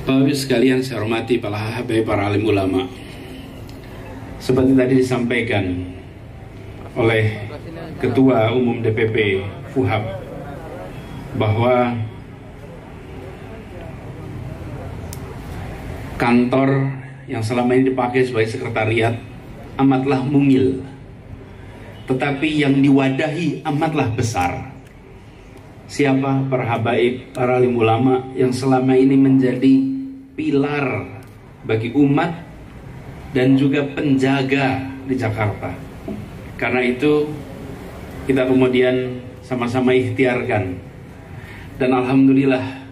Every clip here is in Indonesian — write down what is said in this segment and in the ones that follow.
Bapak sekalian, saya hormati para habaib, para alim ulama. Seperti tadi disampaikan oleh Ketua Umum DPP FUHAP bahwa kantor yang selama ini dipakai sebagai sekretariat amatlah mungil, tetapi yang diwadahi amatlah besar. Siapa? Para habaib, para alim ulama yang selama ini menjadi pilar bagi umat dan juga penjaga di Jakarta. Karena itu kita kemudian sama-sama ikhtiarkan, dan alhamdulillah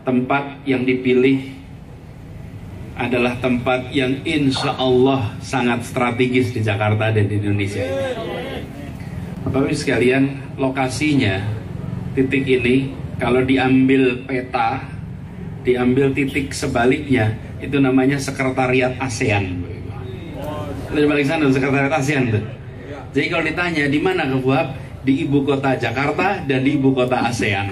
tempat yang dipilih adalah tempat yang insya Allah sangat strategis di Jakarta dan di Indonesia ini. Bapak-Ibu sekalian, lokasinya, titik ini kalau diambil peta, diambil titik sebaliknya, itu namanya sekretariat ASEAN. Di balik sana sekretariat ASEAN tuh. Jadi kalau ditanya di mana Kebuab, di ibu kota Jakarta dan di ibu kota ASEAN.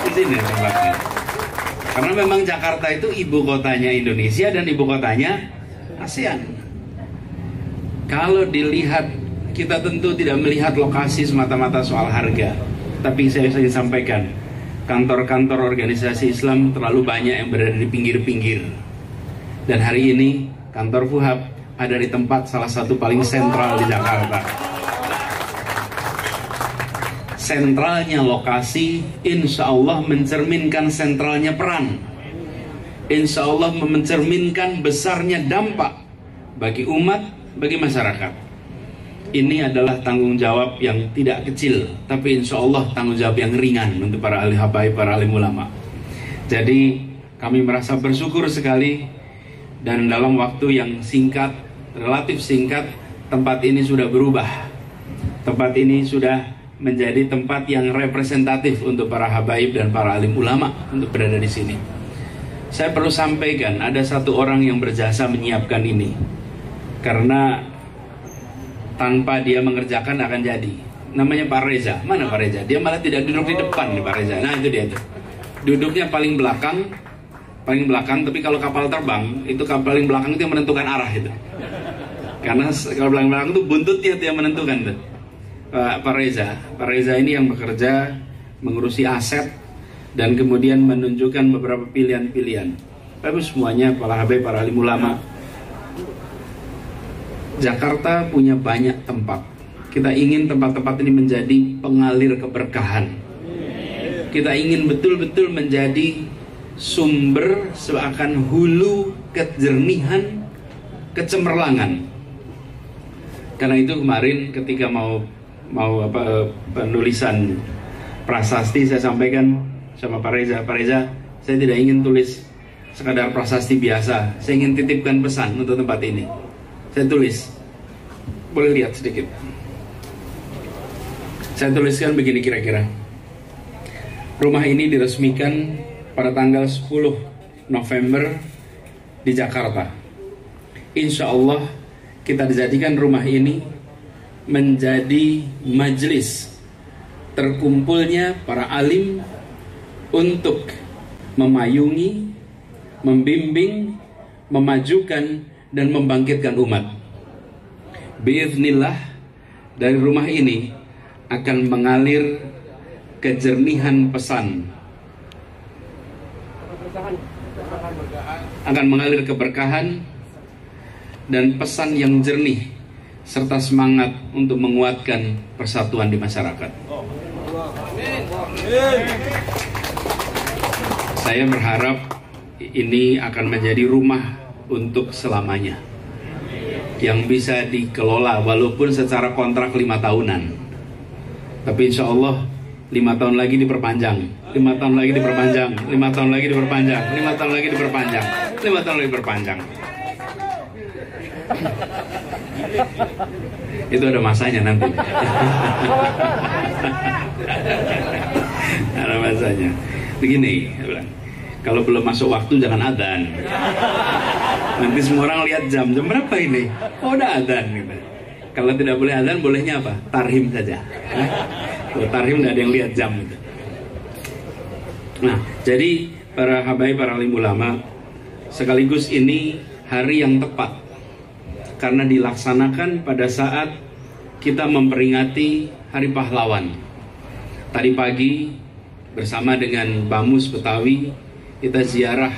Di sini tempatnya. Karena memang Jakarta itu ibu kotanya Indonesia dan ibu kotanya ASEAN. Kalau dilihat, kita tentu tidak melihat lokasi semata-mata soal harga, tapi saya ingin sampaikan, kantor-kantor organisasi Islam terlalu banyak yang berada di pinggir-pinggir. Dan hari ini kantor FUHAP ada di tempat salah satu paling sentral di Jakarta. Sentralnya lokasi, insya Allah mencerminkan sentralnya peran. Insya Allah mencerminkan besarnya dampak bagi umat, bagi masyarakat. Ini adalah tanggung jawab yang tidak kecil, tapi insya Allah tanggung jawab yang ringan untuk para ahli habaib, para alim ulama. Jadi kami merasa bersyukur sekali, dan dalam waktu yang singkat, relatif singkat, tempat ini sudah berubah. Tempat ini sudah menjadi tempat yang representatif untuk para habaib dan para alim ulama untuk berada di sini. Saya perlu sampaikan, ada satu orang yang berjasa menyiapkan ini, karena tanpa dia mengerjakan akan jadi. Namanya Pak Reza. Mana Pak Reza? Dia malah tidak duduk di depan nih Pak Reza. Nah itu dia tuh. Duduknya paling belakang, tapi kalau kapal terbang, itu paling belakang itu yang menentukan arah itu. Karena kalau belakang itu buntutnya itu yang menentukan tuh. Pak Reza ini yang bekerja mengurusi aset dan kemudian menunjukkan beberapa pilihan-pilihan. Tapi semuanya para habaib, para alim ulama, Jakarta punya banyak tempat. Kita ingin tempat-tempat ini menjadi pengalir keberkahan. Kita ingin betul-betul menjadi sumber seakan hulu kejernihan, kecemerlangan. Karena itu kemarin ketika mau penulisan prasasti, saya sampaikan sama Pak Reza, saya tidak ingin tulis sekadar prasasti biasa, saya ingin titipkan pesan untuk tempat ini. Saya tulis, boleh lihat sedikit. Saya tuliskan begini kira-kira. Rumah ini diresmikan pada tanggal 10 November di Jakarta. Insya Allah kita dijadikan rumah ini menjadi majelis terkumpulnya para alim untuk memayungi, membimbing, memajukan, dan membangkitkan umat. Biiznillah, dari rumah ini akan mengalir kejernihan pesan, akan mengalir keberkahan dan pesan yang jernih, serta semangat untuk menguatkan persatuan di masyarakat. Saya berharap ini akan menjadi rumah untuk selamanya, yang bisa dikelola walaupun secara kontrak 5 tahunan. Tapi insya Allah 5 tahun lagi diperpanjang, 5 tahun lagi diperpanjang, 5 tahun lagi diperpanjang, 5 tahun lagi diperpanjang, 5 tahun lagi diperpanjang. Itu ada masanya nanti. Ada masanya. Begini, kalau belum masuk waktu jangan adzan. Nanti semua orang lihat jam berapa ini? Oh udah adzan gitu. Kalau tidak boleh adzan, bolehnya apa? Tarhim saja. Kalau tarhim nggak ada yang lihat jam gitu. Nah, jadi para habaib, para alim ulama, sekaligus ini hari yang tepat karena dilaksanakan pada saat kita memperingati Hari Pahlawan. Tadi pagi bersama dengan Bamus Betawi kita ziarah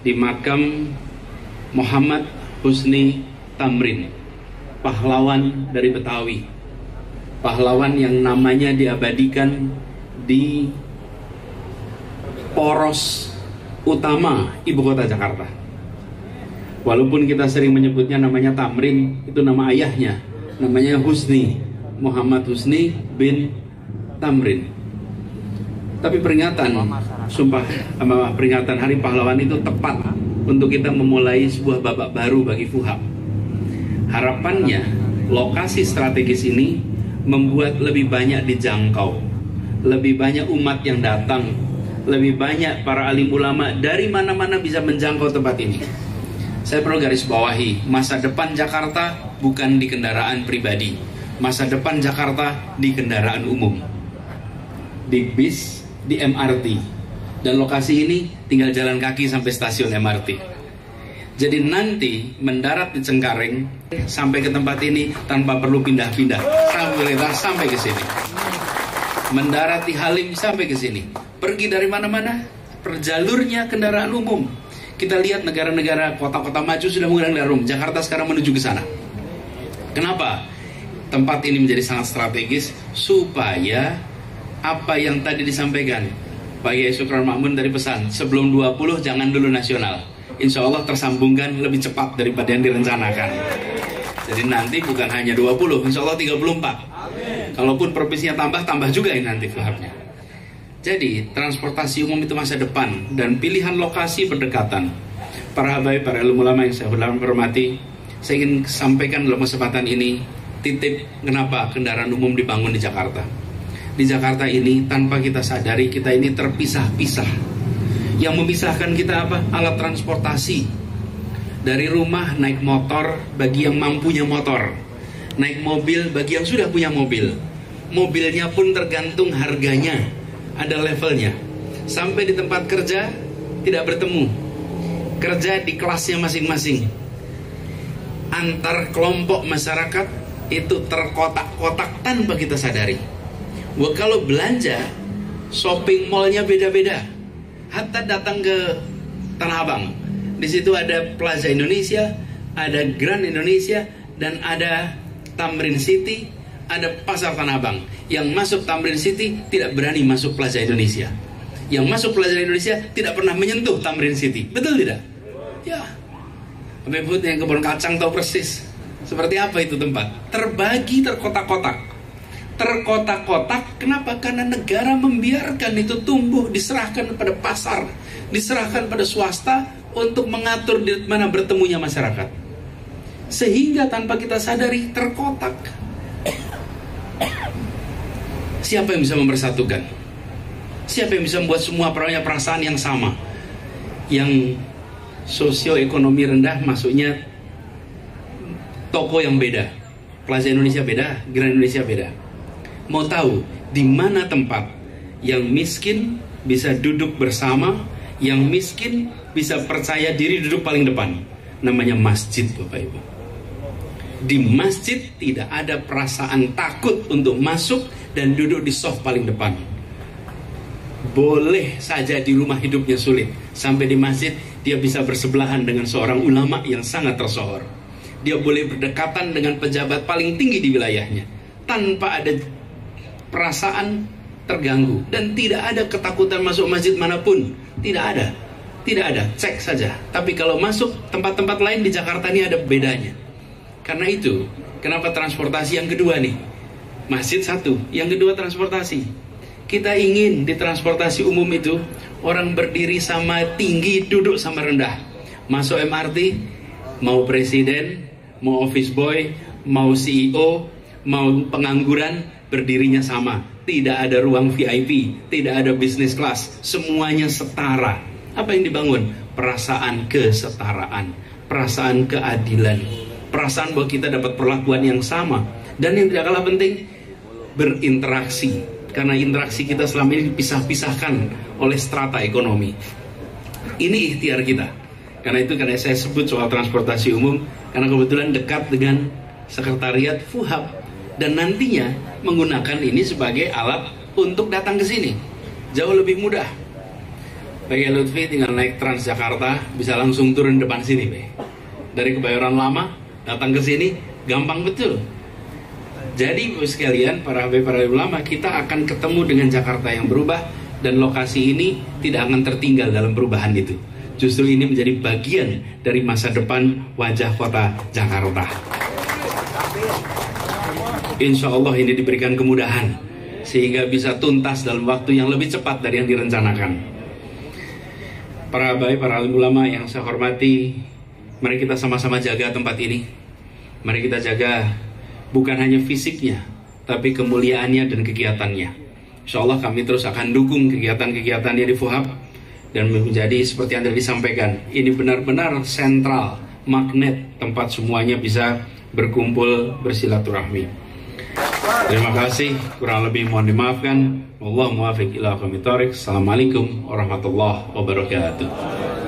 di makam Muhammad Husni Tamrin, pahlawan dari Betawi, pahlawan yang namanya diabadikan di poros utama ibu kota Jakarta. Walaupun kita sering menyebutnya namanya Tamrin, itu nama ayahnya, namanya Husni, Muhammad Husni bin Tamrin. Tapi peringatan Hari Pahlawan itu tepat untuk kita memulai sebuah babak baru bagi Fuhab. Harapannya lokasi strategis ini membuat lebih banyak dijangkau, lebih banyak umat yang datang, lebih banyak para alim ulama dari mana-mana bisa menjangkau tempat ini. Saya perlu garis bawahi, masa depan Jakarta bukan di kendaraan pribadi, masa depan Jakarta di kendaraan umum, di bis, di MRT, dan lokasi ini tinggal jalan kaki sampai stasiun MRT. Jadi nanti mendarat di Cengkareng sampai ke tempat ini tanpa perlu pindah-pindah, sampai ke sini. Mendarat di Halim sampai ke sini. Pergi dari mana-mana, perjalurnya kendaraan umum. Kita lihat negara-negara kota-kota maju sudah menggunakan kendaraan umum. Jakarta sekarang menuju ke sana. Kenapa? Tempat ini menjadi sangat strategis supaya apa yang tadi disampaikan Pak Yai Sukron Makmun dari pesan sebelum 20 jangan dulu nasional. Insya Allah tersambungkan lebih cepat daripada yang direncanakan. Jadi nanti bukan hanya 20, insya Allah 34. Kalaupun provinsinya tambah juga ini nanti Fuhabnya. Jadi transportasi umum itu masa depan dan pilihan lokasi berdekatan. Para habaib, para ilmu ulama yang saya hormati, saya ingin sampaikan dalam kesempatan ini titip kenapa kendaraan umum dibangun di Jakarta. Di Jakarta ini tanpa kita sadari kita ini terpisah-pisah. Yang memisahkan kita apa? Alat transportasi. Dari rumah naik motor bagi yang mampunya motor, naik mobil bagi yang sudah punya mobil. Mobilnya pun tergantung harganya, ada levelnya. Sampai di tempat kerja tidak bertemu, kerja di kelasnya masing-masing. Antar kelompok masyarakat itu terkotak-kotak tanpa kita sadari. Wah, kalau belanja, shopping mallnya beda-beda. Hatta datang ke Tanah Abang, di situ ada Plaza Indonesia, ada Grand Indonesia, dan ada Tamrin City, ada Pasar Tanah Abang. Yang masuk Tamrin City tidak berani masuk Plaza Indonesia. Yang masuk Plaza Indonesia tidak pernah menyentuh Tamrin City. Betul tidak? Ya. Bebut yang kebun kacang tahu persis seperti apa itu tempat. Terbagi terkotak-kotak. Terkotak-kotak, kenapa? Karena negara membiarkan itu tumbuh, diserahkan pada pasar, diserahkan pada swasta untuk mengatur di mana bertemunya masyarakat. Sehingga tanpa kita sadari terkotak. Siapa yang bisa mempersatukan? Siapa yang bisa membuat semua perasaan yang sama? Yang sosioekonomi rendah masuknya toko yang beda, Plaza Indonesia beda, Grand Indonesia beda. Mau tahu di mana tempat yang miskin bisa duduk bersama, yang miskin bisa percaya diri duduk paling depan? Namanya masjid, Bapak Ibu. Di masjid tidak ada perasaan takut untuk masuk dan duduk di soft paling depan. Boleh saja di rumah hidupnya sulit, sampai di masjid dia bisa bersebelahan dengan seorang ulama yang sangat tersohor. Dia boleh berdekatan dengan pejabat paling tinggi di wilayahnya tanpa ada perasaan terganggu, dan tidak ada ketakutan masuk masjid manapun. Tidak ada, cek saja. Tapi kalau masuk tempat-tempat lain di Jakarta ini ada bedanya. Karena itu, kenapa transportasi yang kedua nih? Masjid satu, yang kedua transportasi. Kita ingin di transportasi umum itu orang berdiri sama tinggi, duduk sama rendah. Masuk MRT, mau presiden, mau office boy, mau CEO, mau pengangguran, berdirinya sama. Tidak ada ruang VIP, tidak ada business class, semuanya setara. Apa yang dibangun? Perasaan kesetaraan, perasaan keadilan, perasaan bahwa kita dapat perlakuan yang sama. Dan yang tidak kalah penting, berinteraksi. Karena interaksi kita selama ini dipisah-pisahkan oleh strata ekonomi. Ini ikhtiar kita. Karena saya sebut soal transportasi umum, karena kebetulan dekat dengan sekretariat FUHAP, dan nantinya menggunakan ini sebagai alat untuk datang ke sini. Jauh lebih mudah. Bagi Lutfi tinggal naik Transjakarta, bisa langsung turun depan sini, Be. Dari Kebayoran Lama datang ke sini gampang betul. Jadi sekalian para ulama, kita akan ketemu dengan Jakarta yang berubah, dan lokasi ini tidak akan tertinggal dalam perubahan itu. Justru ini menjadi bagian dari masa depan wajah kota Jakarta. Insya Allah ini diberikan kemudahan sehingga bisa tuntas dalam waktu yang lebih cepat dari yang direncanakan. Para habaib, para alim ulama yang saya hormati, mari kita sama-sama jaga tempat ini. Mari kita jaga bukan hanya fisiknya, tapi kemuliaannya dan kegiatannya. Insya Allah kami terus akan dukung kegiatan-kegiatannya di FUHAP, dan menjadi seperti yang tadi disampaikan, ini benar-benar sentral, magnet tempat semuanya bisa berkumpul, bersilaturahmi. Terima kasih, kurang lebih mohon dimaafkan. Wallahu muwaffiq ila aqwamit thoriq. Assalamualaikum warahmatullahi wabarakatuh.